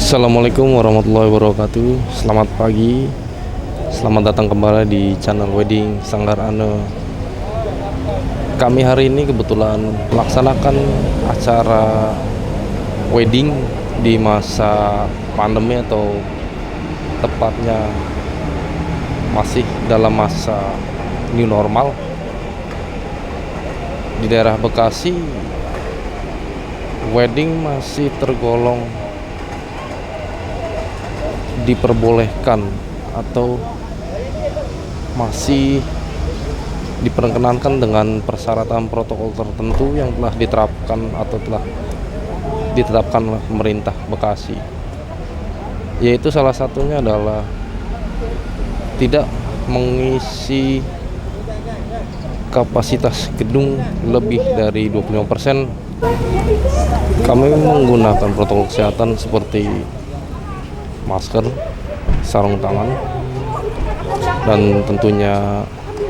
Assalamualaikum warahmatullahi wabarakatuh. Selamat pagi. Selamat datang kembali di channel Wedding Sanggar Ane. Kami hari ini kebetulan melaksanakan acara wedding di masa pandemi, atau tepatnya masih dalam masa new normal. Di daerah Bekasi, wedding masih tergolong diperbolehkan atau masih diperkenankan dengan persyaratan protokol tertentu yang telah diterapkan atau telah ditetapkan oleh pemerintah Bekasi, yaitu salah satunya adalah tidak mengisi kapasitas gedung lebih dari 25%. Kami menggunakan protokol kesehatan seperti masker, sarung tangan, dan tentunya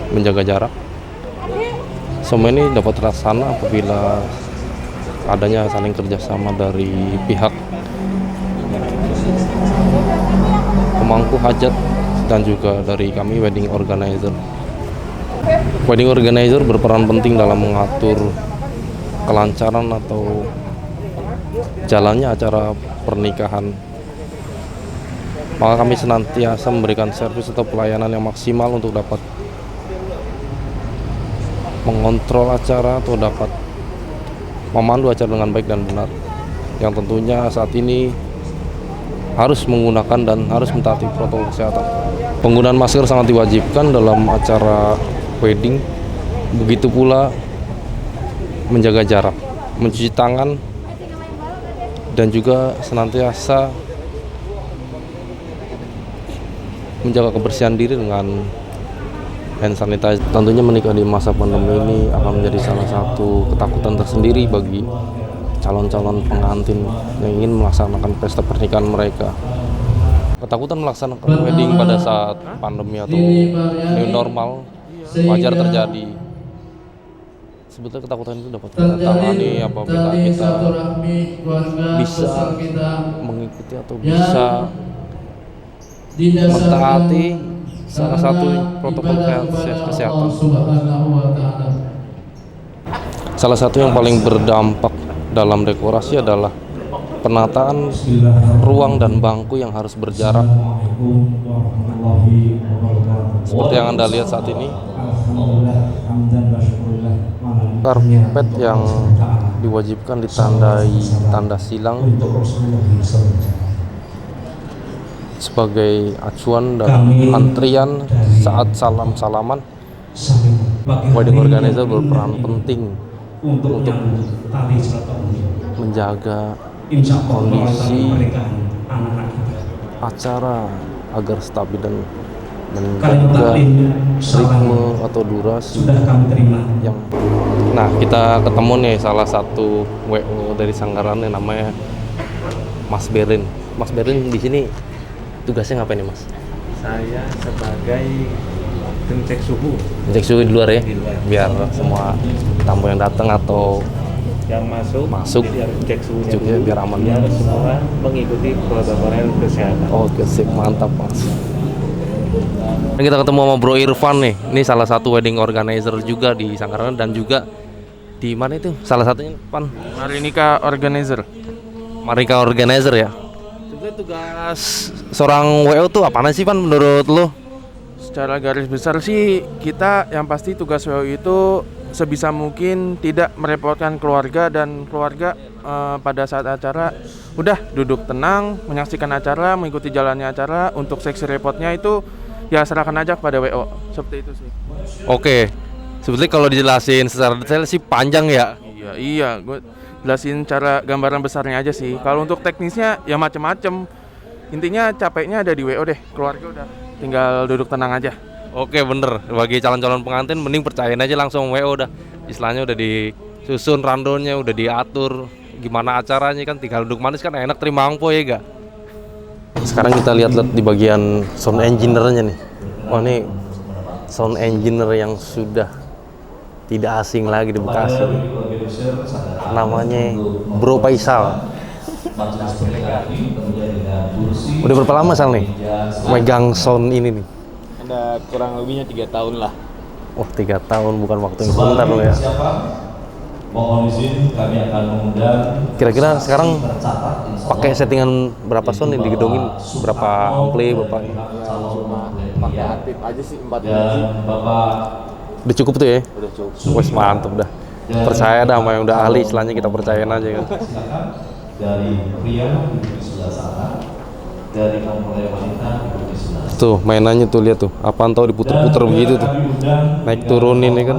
menjaga jarak. Semua ini dapat terlaksana apabila adanya saling kerjasama dari pihak pemangku hajat dan juga dari kami wedding organizer. Wedding organizer berperan penting dalam mengatur kelancaran atau jalannya acara pernikahan. Maka kami senantiasa memberikan servis atau pelayanan yang maksimal untuk dapat mengontrol acara atau dapat memandu acara dengan baik dan benar, yang tentunya saat ini harus menggunakan dan harus mentaati protokol kesehatan. Penggunaan masker sangat diwajibkan dalam acara wedding, begitu pula menjaga jarak, mencuci tangan, dan juga senantiasa menjaga kebersihan diri dengan hand sanitizer. Tentunya menikah di masa pandemi ini akan menjadi salah satu ketakutan tersendiri bagi calon-calon pengantin yang ingin melaksanakan pesta pernikahan mereka. Ketakutan melaksanakan wedding pada saat pandemi atau new normal wajar terjadi. Sebetulnya ketakutan itu dapat kita tangani apabila kita bisa mengikuti atau bisa mentaati salah satu protokol kesehatan. Salah satu yang paling berdampak dalam dekorasi adalah penataan ruang dan bangku yang harus berjarak. Seperti yang Anda lihat saat ini, karpet yang diwajibkan ditandai tanda silang sebagai acuan dalam antrian saat salam-salaman. Wedding organizer berperan penting untuk menjaga kondisi acara agar stabil dan menjaga ritme atau durasi yang. Nah, kita ketemu nih salah satu WO dari Sanggaran yang namanya Mas Berin. Mas Berin di sini tugasnya ngapain nih, Mas? Saya sebagai pengecek suhu. Cek suhu di luar ya? Di luar. Biar semua tamu yang datang atau yang masuk jadi harus cek suhunya juga dulu, biar aman. biar semua mengikuti protokol kesehatan. Oke, sip, mantap, Mas. Dan kita ketemu sama Bro Irfan nih. Ini salah satu wedding organizer juga di Sanggaran dan juga di mana itu? Salah satunya, Pan? Marinika Organizer. Marika Organizer ya. Sebenarnya tugas seorang WO tuh apaan sih, Pan, menurut lo? Secara garis besar sih, kita yang pasti tugas WO itu sebisa mungkin tidak merepotkan keluarga, dan keluarga pada saat acara udah duduk tenang, menyaksikan acara, mengikuti jalannya acara. Untuk seksi repotnya itu ya serahkan aja kepada WO. Seperti itu sih. Oke. Sebetulnya kalau dijelasin secara detail sih panjang ya. Iya, gue jelasin cara gambaran besarnya aja sih. Kalau untuk teknisnya ya macem-macem. Intinya capeknya ada di WO deh. Keluarga udah tinggal duduk tenang aja. Oke, bener. Bagi calon-calon pengantin mending percayain aja langsung WO udah. Istilahnya udah disusun randonnya, udah diatur gimana acaranya, kan tinggal duduk manis kan enak terima angpo ya gak? Sekarang kita lihat di bagian sound engineer-nya nih. Wah, ini sound engineer yang sudah tidak asing lagi di Bekasi. Namanya Bro Faisal. majelis pernikahan ini kemudian dengan kursi. Udah berapa lama Sal nih megang sound ini nih? Ada kurang lebihnya 3 tahun lah. Wah 3 tahun bukan waktu yang sebentar loh ya. Siapa? Mohon izin kami akan mengundang. Kira-kira sekarang tercatat, pakai settingan berapa sound yang digedongin? Berapa ampli, berapa ini? Cuma pakai aktif aja sih 4 biji. Dan Bapak Udah cukup tuh ya? Udah cukup. Wes mantep dah. Percaya dah sama yang udah ahli, istilahnya kita percayain aja kan. silakan dari pria duduk di sebelah sana, dari mempelai wanita duduk di sebelah sana. Tuh mainannya tuh lihat tuh. Apaan tau diputer-puter Dan begitu tuh. kami undang Naik turunin ya kan.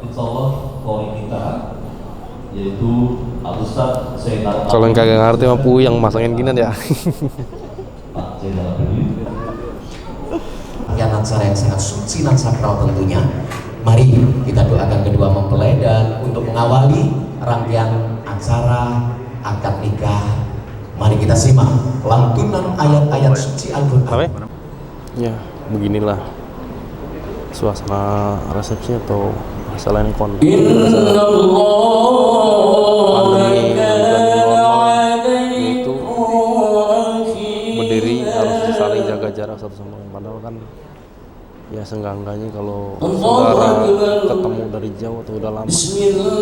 Insya Allah kori kita yaitu Al-Ustaz Sayyidina Kalau yang kagak ngerti mah puyang masangin ginian ya. Pak Jenderal Budi. Rangkaian acara yang sangat suci dan sakral tentunya. Mari kita doakan kedua mempelai dan untuk mengawali rangkaian acara akad nikah, mari kita simak lantunan ayat-ayat suci Al-Quran. Ya beginilah suasana resepsi atau masalah yang pandemi itu berdiri harus saling jaga jarak satu sama lain. Padahal kan ya seenggak-enggaknya kalau saudara ketemu dari jauh atau udah lama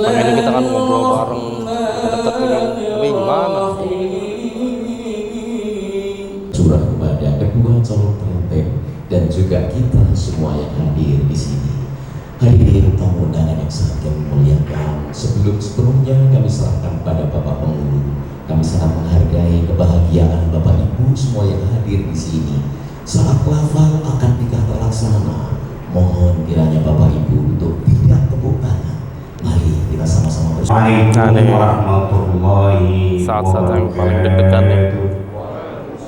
pengennya kita kan ngobrol bareng deket kan, tapi gimana? Curah kepada kedua calon pengantin dan juga kita semua yang hadir di sini. Hadirin tamu undangan yang sangat kami muliakan, sebelumnya kami serahkan pada Bapak Penghulu. Kami sangat menghargai kebahagiaan Bapak Ibu semua yang hadir di sini. Saat lafal akad nikah terlaksana, mohon kiranya Bapak Ibu untuk tidak tepuk tangan. Mari kita sama-sama bersama. Nah, nih, saat-saat yang paling deg-degan nih,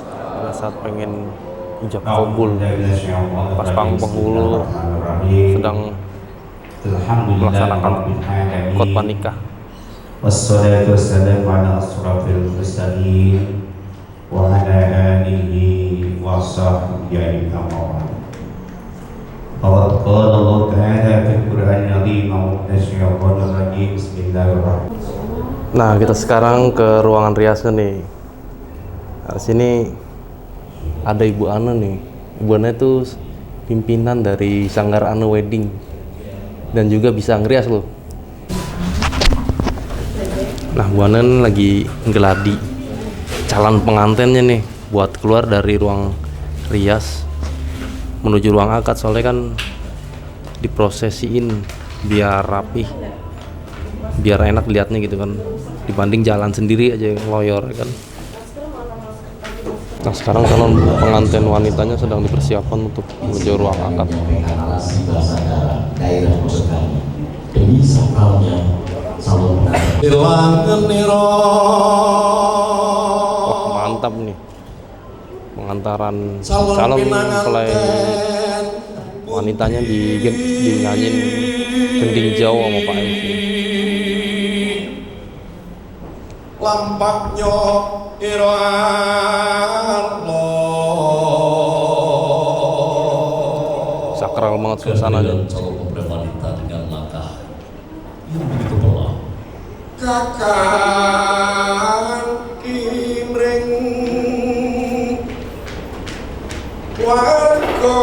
pada saat pengen ijab kabul, pas penghulu sedang melaksanakan khotbah nikah. Wassalatu wassalamu ala asrafil mursalin wa ala alihi wa sahbihi ajma'in. Qad qala Allah ta'ala fil Qur'anil 'azim a'udzu rajim bismillahirrahmanirrahim. Nah, kita sekarang ke ruangan riasnya nih. Di sini ada Ibu Ana nih. Ibu Ana itu pimpinan dari Sanggar Ana Wedding dan juga bisa ngerias loh. Nah, Bu Ana lagi ngeladi calon pengantinnya nih buat keluar dari ruang rias menuju ruang akad, soalnya kan diprosesiin biar rapih, biar enak liatnya gitu kan, dibanding jalan sendiri aja ngeloyor kan. Nah, sekarang calon pengantin wanitanya sedang dipersiapkan untuk menuju ruang akad. Daerah berkali demi sakralnya calon Wah, mantap nih pengantaran calon mempelai wanitanya dinyanyiin gending jauh sama Pak MC. Lampaknya ira sakral banget suasananya. calon mempelai wanita dengan langkah yang begitu pelan. Kakang imring warga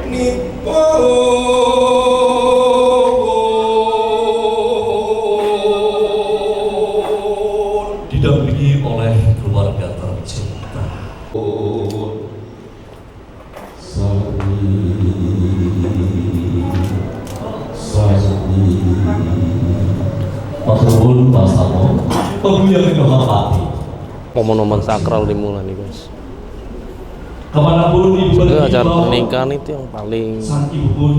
nipun Didampingi oleh keluarga tercinta. Maturun Mas Samo, Bapak yang dihormati. Momen-momen sakral dimulai nih guys. Kemanapun ibu Sebenarnya acara berdialog, pernikahan itu yang sang ibu pun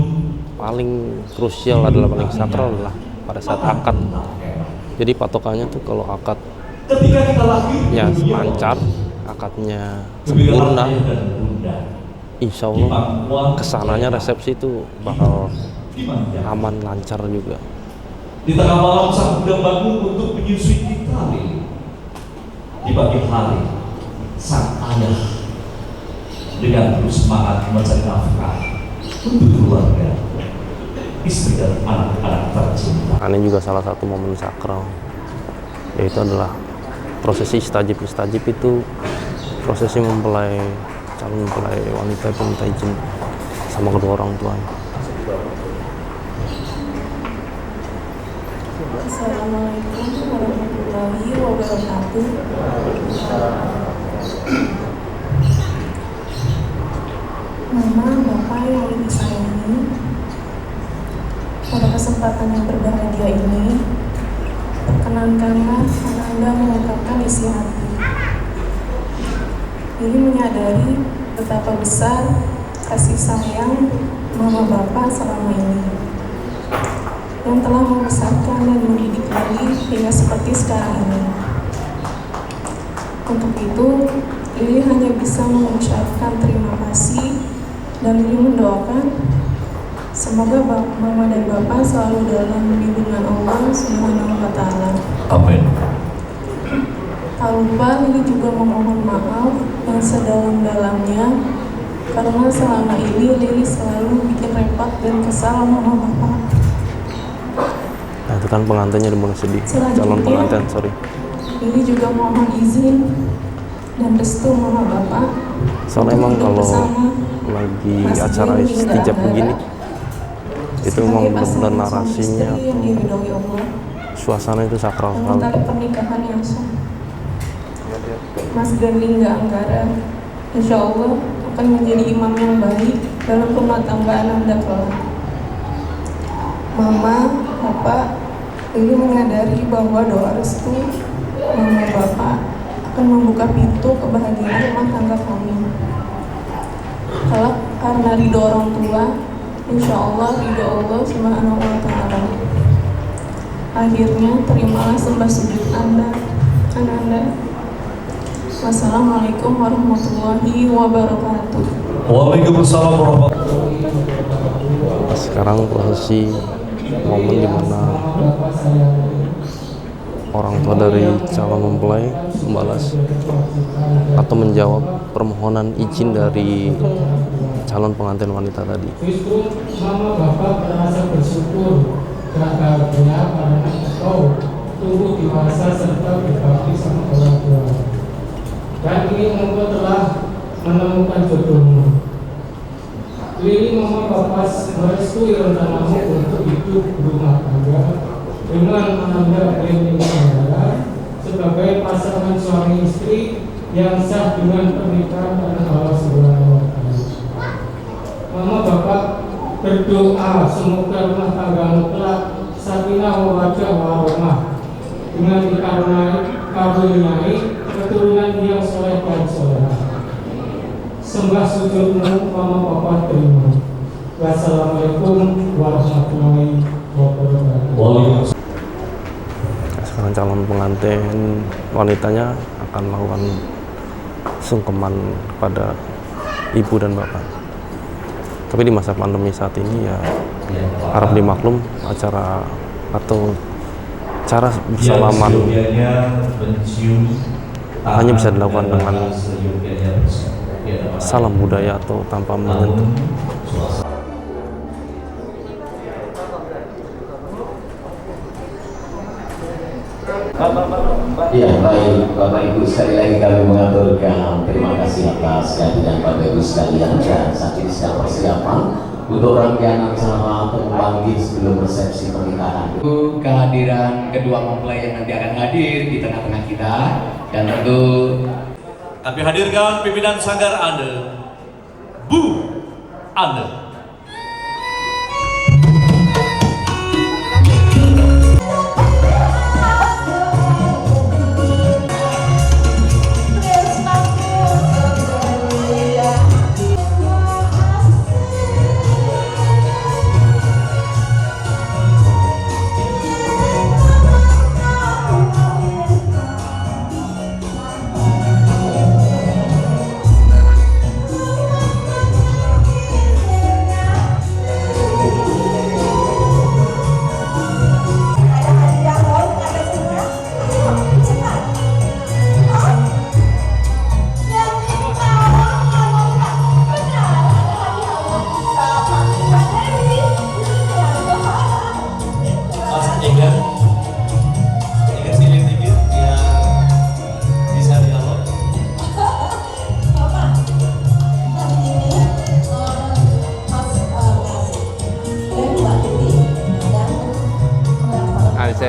paling krusial adalah paling sakral adalah pada saat akad. Jadi patokannya tuh kalau akad ketika kita lahir di ya dunia, lancar, akadnya kebebasan sempurna, ayah dan bunda insya Allah kesananya resepsi itu bakal dimanja. aman lancar juga. Di tengah malam sang bunda bangun untuk menyusui kita lili. Di pagi hari sang ayah dengan terus semangat mencari nafkah untuk keluarga, istri dan anak-anak tercinta. Ini juga salah satu momen sakral, yaitu adalah prosesi istajib itu prosesi mempelai calon mempelai wanita itu minta izin sama kedua orang tuanya. Assalamualaikum warahmatullahi wabarakatuh. Mama, Bapak yang lebih sayangi, pada kesempatan yang berbahagia ini, perkenankanlah Ananda mengungkapkan isi hati. Ini menyadari betapa besar kasih sayang Mama Bapak selama ini, yang telah membesarkan dan mendidik Lili hingga seperti sekarang ini. Untuk itu, Lili hanya bisa mengucapkan terima kasih dan Lili mendoakan semoga Mama dan Bapak selalu dalam lindungan Allah Subhanahu wa Ta'ala. Amin. Tak lupa Lili juga memohon maaf yang sedalam-dalamnya karena selama ini Lili selalu bikin repot dan kesal Mama Bapak. Nah, itu kan pengantinnya udah mulai sedih. Calon pengantin, sorry. Lili juga mohon izin dan restu Mama Bapak. Soalnya emang kalau lagi acara istijab begini, itu emang benar-benar narasinya, suasana itu sakral sekali. Tentang pernikahan yang sah. Mas Lingga Anggara, insya Allah akan menjadi imam yang baik dalam rumah tangga Ananda kelak. Mama, Bapak, Lili menyadari bahwa doa restu Mama Bapak akan membuka pintu kebahagiaan rumah tangga kami. Kelak karena ridho orang tua, insya Allah ridho Allah Subhanahu wa Ta'ala. Akhirnya terimalah sembah sujud Ananda. Wassalamualaikum warahmatullahi wabarakatuh. Waalaikumsalam warahmatullahi wabarakatuh. Sekarang prosesi momen dimana orang tua dari calon mempelai membalas atau menjawab permohonan izin dari calon pengantin wanita tadi. Justru Mama Bapak merasa bersyukur dan bahagia karena engkau tumbuh dewasa serta berbakti sama orang tua. Dan ini engkau telah menemukan jodohmu. Lili, Mama Bapak merestui rencanamu untuk hidup rumah tangga dengan Ananda Lili Anggara sebagai pasangan suami istri yang sah dengan pernikahan dengan Allah Subhanahu wa Ta'ala. Mama Bapak berdoa semoga rumah tanggamu kelak sakinah mawaddah warahmah dengan dikaruniai keturunan yang soleh dan solehah. Sembah sujudmu Mama Bapak terima. Wassalamualaikum warahmatullahi wabarakatuh. Sekarang calon pengantin wanitanya akan melakukan sungkeman kepada ibu dan bapak. Tapi di masa pandemi saat ini ya harap dimaklum acara atau cara bersalaman hanya bisa dilakukan dengan salam budaya atau tanpa menyentuh. Ya, baik Bapak Ibu, sekali lagi kami mengaturkan terima kasih atas kehadiran Bapak Ibu sekalian, dan saat ini sedang persiapan untuk rangkaian acara pembanggih sebelum resepsi pernikahan. Kehadiran kedua mempelai yang nanti akan hadir di tengah-tengah kita, dan tentu kami hadirkan pimpinan sanggar Anda, Bu Anda.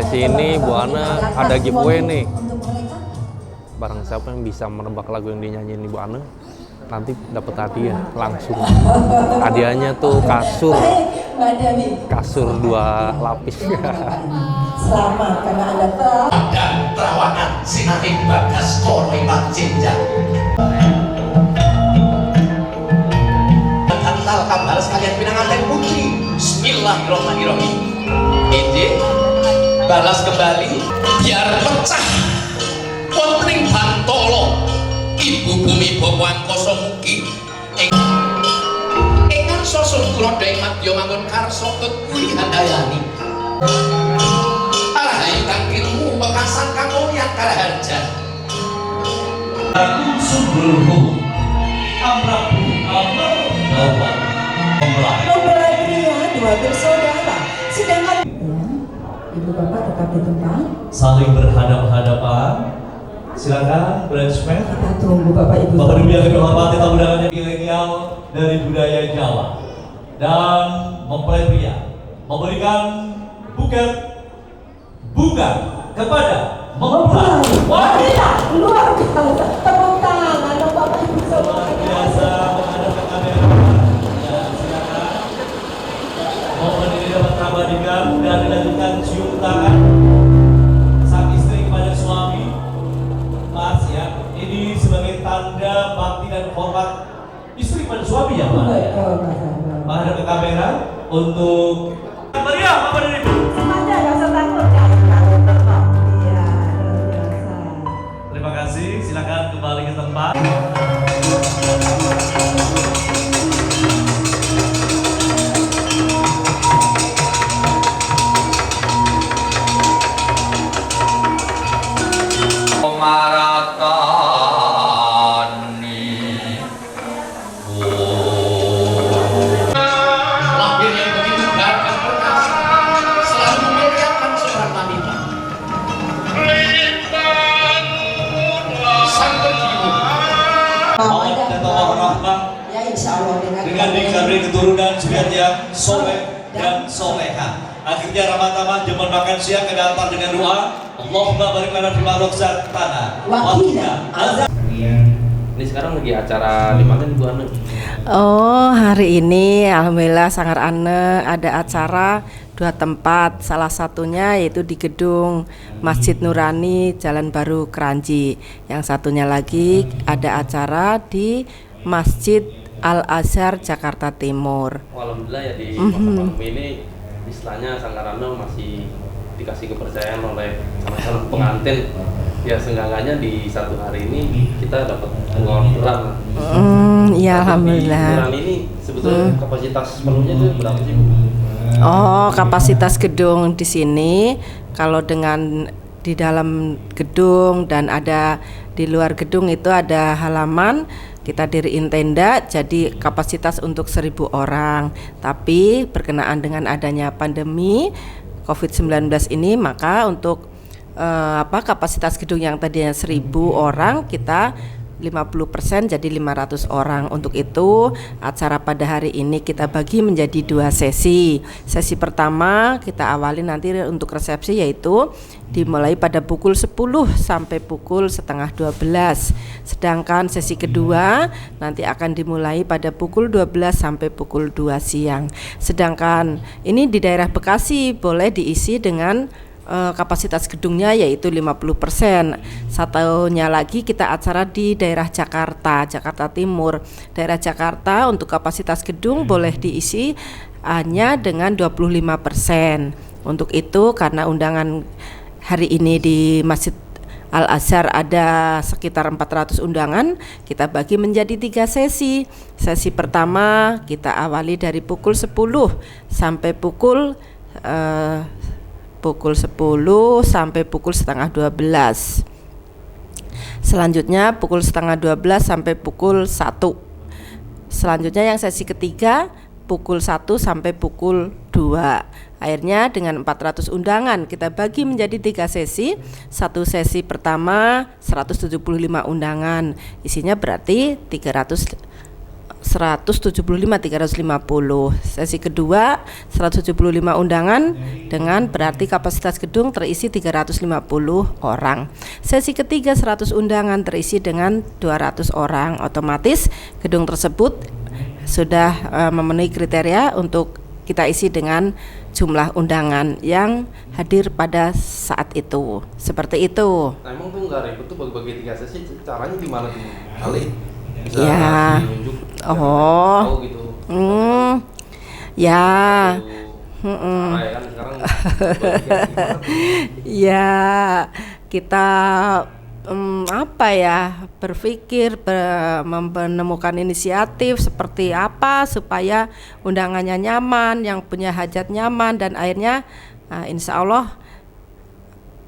sesi ini Bu Ane ada giveaway nih. Barang siapa yang bisa menebak lagu yang dinyanyiin Ibu Ane, nanti dapat hadiah langsung. Hadiahnya tuh kasur 2 lapis. Selamat karena Anda dan perawanan Sinating Bagas Koroi Jenjang. Hantal kabar sekalian pinanganten putri. Bismillahirrahmanirrahim. Ini balas kembali biar pecah wontening Bantolo ibu bumi Bopo Angkasa mugi ingkang sosok tulodo ing madya mangun karsa kekuwi handayani arahayu kang ilmu pekasan kang mulya karaharja aku sungguh amrabu amar bawa mempelai pria 2 bersaudara sedangkan ibu bapak tetap di tempat saling berhadap-hadapan. Silakan bridesmaid. Kita tunggu bapak ibu. Bapak ibu yang dihormati tamu undangannya milenial dari budaya Jawa dan mempelai pria memberikan buket bunga kepada mempelai wanita. Luar biasa. Tepuk tangan untuk bapak ibu semuanya. Biasa menghadap ke kamera. Ya, silakan. Momen ini dapat terabadikan dan dilanjutkan cium tangan sang istri kepada suami. Mas ya, ini sebagai tanda bakti dan hormat istri pada suami ya Pak. Menghadap ke kamera untuk Maria, Bapak dan Ibu. Semuanya nggak usah takut ya. Iya, luar biasa. Terima kasih, silakan kembali ke tempat. lahir yang begitu gagah perkasa selalu memuliakan seorang wanita sang beribu Mohon dan tawar rahmat Ya insya Allah dengan dikabari keturunan zuriat yang soleh dan soleha. Akhirnya Ramadan jaman makan siang kedatar dengan doa Allahumma barik lana fima razaqtana wa qina azab. Ini sekarang lagi acara di mana nih Bu Ane? Oh, hari ini alhamdulillah Sanggar Ane ada acara 2 tempat. Salah satunya yaitu di gedung Masjid Nurani Jalan Baru Kranji. Yang satunya lagi ada acara di Masjid Al-Azhar Jakarta Timur. Alhamdulillah ya di masa pandemi ini istilahnya Sanggar Ane masih dikasih kepercayaan oleh calon pengantin. Ya seenggaknya di 1 hari ini kita dapat pengorderan. Iya alhamdulillah. Pengorderan ini sebetulnya kapasitas penuhnya itu berapa sih Bu? Oh, kapasitas gedung di sini kalau dengan di dalam gedung dan ada di luar gedung itu ada halaman, kita diriin tenda, jadi kapasitas untuk 1.000 orang. Tapi berkenaan dengan adanya pandemi COVID-19 ini, maka untuk kapasitas gedung yang tadinya 1.000 orang kita 50% jadi 500 orang. Untuk itu acara pada hari ini kita bagi menjadi 2 sesi. Sesi pertama kita awali nanti untuk resepsi yaitu dimulai pada pukul 10 sampai pukul setengah 12. Sedangkan sesi kedua nanti akan dimulai pada pukul 12 sampai pukul 2 siang. Sedangkan ini di daerah Bekasi boleh diisi dengan kapasitas gedungnya yaitu 50%. Satunya lagi kita acara di daerah Jakarta Timur. Daerah Jakarta untuk kapasitas gedung boleh diisi hanya dengan 25%. Untuk itu karena undangan hari ini di Masjid Al-Azhar ada sekitar 400 undangan, kita bagi menjadi 3 sesi. Sesi pertama kita awali dari pukul 10 sampai pukul 10 sampai pukul setengah 12. Selanjutnya pukul setengah 12 sampai pukul 1. Selanjutnya yang sesi ketiga pukul 1 sampai pukul 2. Akhirnya dengan 400 undangan kita bagi menjadi 3 sesi. Satu sesi pertama 175 undangan. Isinya berarti 350 175 350. Sesi kedua 175 undangan dengan berarti kapasitas gedung terisi 350 orang. Sesi ketiga 100 undangan terisi dengan 200 orang. Otomatis gedung tersebut sudah memenuhi kriteria untuk kita isi dengan jumlah undangan yang hadir pada saat itu. Seperti itu. Nah, emang tuh nggak ribet tuh bagi-bagi 3 sesi, caranya gimana tuh kali? Bisa Ya. nunjuk, Oh. gitu. Ya. Cara ya kan sekarang Ya, kita apa ya, berpikir menemukan inisiatif seperti apa supaya undangannya nyaman, yang punya hajat nyaman, dan akhirnya insya Allah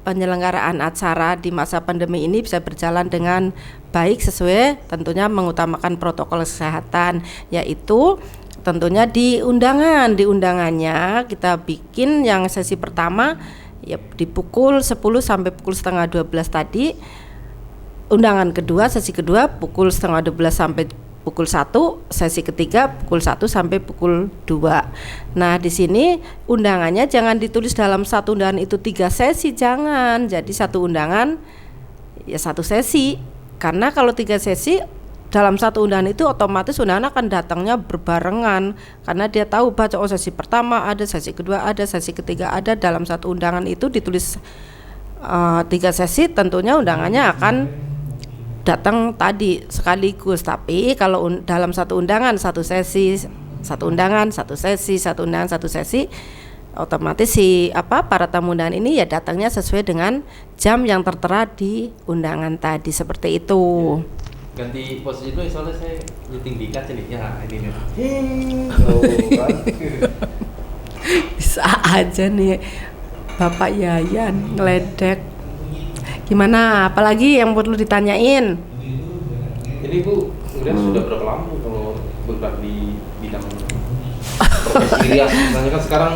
penyelenggaraan acara di masa pandemi ini bisa berjalan dengan baik sesuai tentunya mengutamakan protokol kesehatan, yaitu tentunya di undangannya kita bikin yang sesi pertama ya di pukul 10 sampai pukul setengah 12 tadi. Undangan kedua, sesi kedua pukul setengah 12 sampai pukul 1, sesi ketiga pukul 1 sampai pukul 2. Nah, di sini undangannya jangan ditulis dalam satu undangan itu 3 sesi, jangan. Jadi satu undangan ya 1 sesi. Karena kalau 3 sesi dalam satu undangan itu otomatis undangan akan datangnya berbarengan, karena dia tahu baca sesi pertama ada, sesi kedua ada, sesi ketiga ada. Dalam satu undangan itu ditulis 3 sesi, tentunya undangannya akan datang tadi sekaligus. Tapi kalau dalam satu undangan 1 sesi, satu undangan 1 sesi, satu undangan 1 sesi, otomatis para tamu undangan ini ya datangnya sesuai dengan jam yang tertera di undangan tadi, seperti itu. ganti posisi dulu, soalnya saya meeting di kaca nih. Ya ini nih. Bisa aja nih Bapak Yayan ngeledek. Gimana? Apalagi yang perlu ditanyain? Jadi Bu, sudah berapa lama kalau bergerak di bidang profesi rias? Misalnya kan sekarang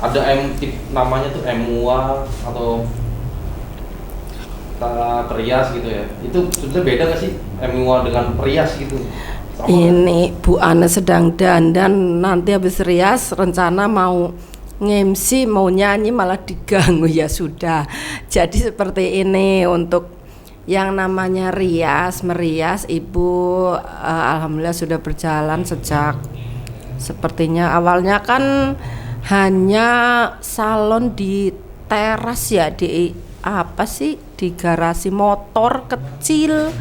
ada namanya tuh MUA atau perias gitu ya. Itu sebenarnya beda nggak sih MUA dengan perias gitu? Sama ini kan? Bu Ana sedang dandan, nanti habis rias rencana mau nge-MC, mau nyanyi malah diganggu. Ya sudah, jadi seperti ini. Untuk yang namanya merias Ibu alhamdulillah sudah berjalan sejak, sepertinya awalnya kan hanya salon di teras ya, di di garasi motor kecil,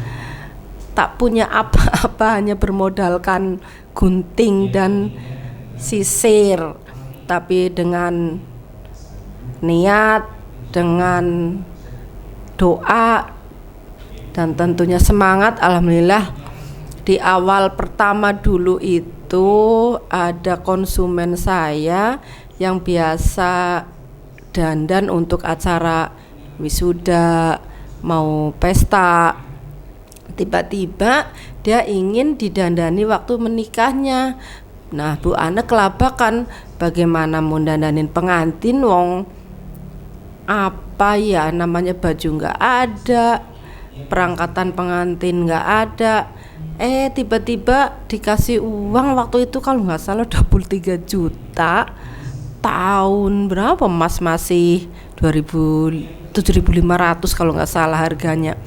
tak punya apa-apa, hanya bermodalkan gunting dan sisir. Tapi dengan niat, dengan doa, dan tentunya semangat, alhamdulillah di awal pertama dulu itu ada konsumen saya yang biasa dandan untuk acara wisuda, mau pesta. Tiba-tiba dia ingin didandani waktu menikahnya. Nah, Bu Ana kelabakan, bagaimana mau dandanin pengantin, wong namanya baju nggak ada, perangkatan pengantin nggak ada. Tiba-tiba dikasih uang waktu itu kalau nggak salah 23 juta. Tahun berapa Mas? Masih 7.500 kalau nggak salah harganya.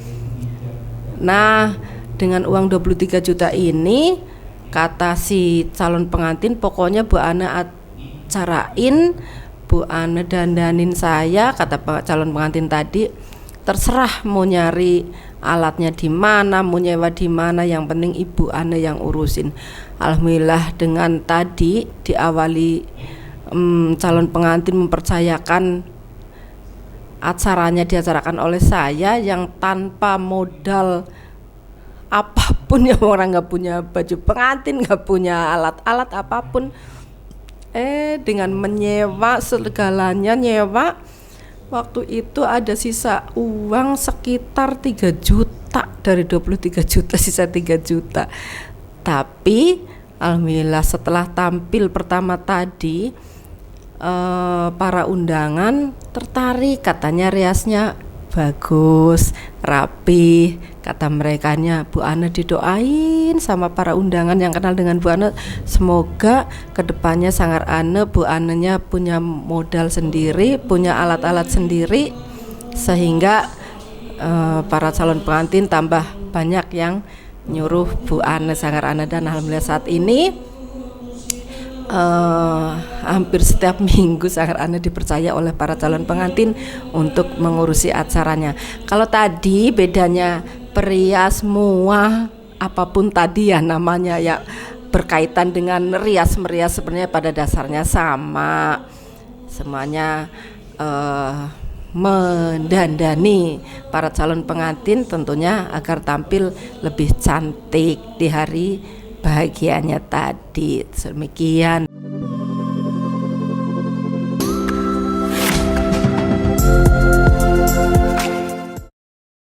Nah, dengan uang 23 juta ini, kata si calon pengantin, pokoknya Bu Ana acarain, Bu Ana dandanin saya, kata calon pengantin tadi. Terserah mau nyari alatnya di mana, mau nyewa di mana, yang penting Ibu Ana yang urusin. Alhamdulillah dengan tadi diawali calon pengantin mempercayakan acaranya diacarakan oleh saya yang tanpa modal apapun, ya orang nggak punya baju pengantin, nggak punya alat-alat apapun, dengan menyewa segalanya, nyewa. Waktu itu ada sisa uang sekitar 3 juta, dari 23 juta sisa 3 juta. Tapi alhamdulillah setelah tampil pertama tadi, para undangan tertarik, katanya riasnya bagus, rapi. Kata merekanya, Bu Ane didoain sama para undangan yang kenal dengan Bu Ane, semoga kedepannya Sanggar Ane, Bu Anenya punya modal sendiri, punya alat-alat sendiri, sehingga para calon pengantin tambah banyak yang nyuruh Bu Ane, Sanggar Ane. Dan alhamdulillah saat ini hampir setiap minggu Sanggar Ane dipercaya oleh para calon pengantin untuk mengurusi acaranya. Kalau tadi bedanya perias semua, apapun tadi ya namanya ya, berkaitan dengan rias merias, sebenarnya pada dasarnya sama, semuanya mendandani para calon pengantin tentunya agar tampil lebih cantik di hari bahagianya tadi. Demikian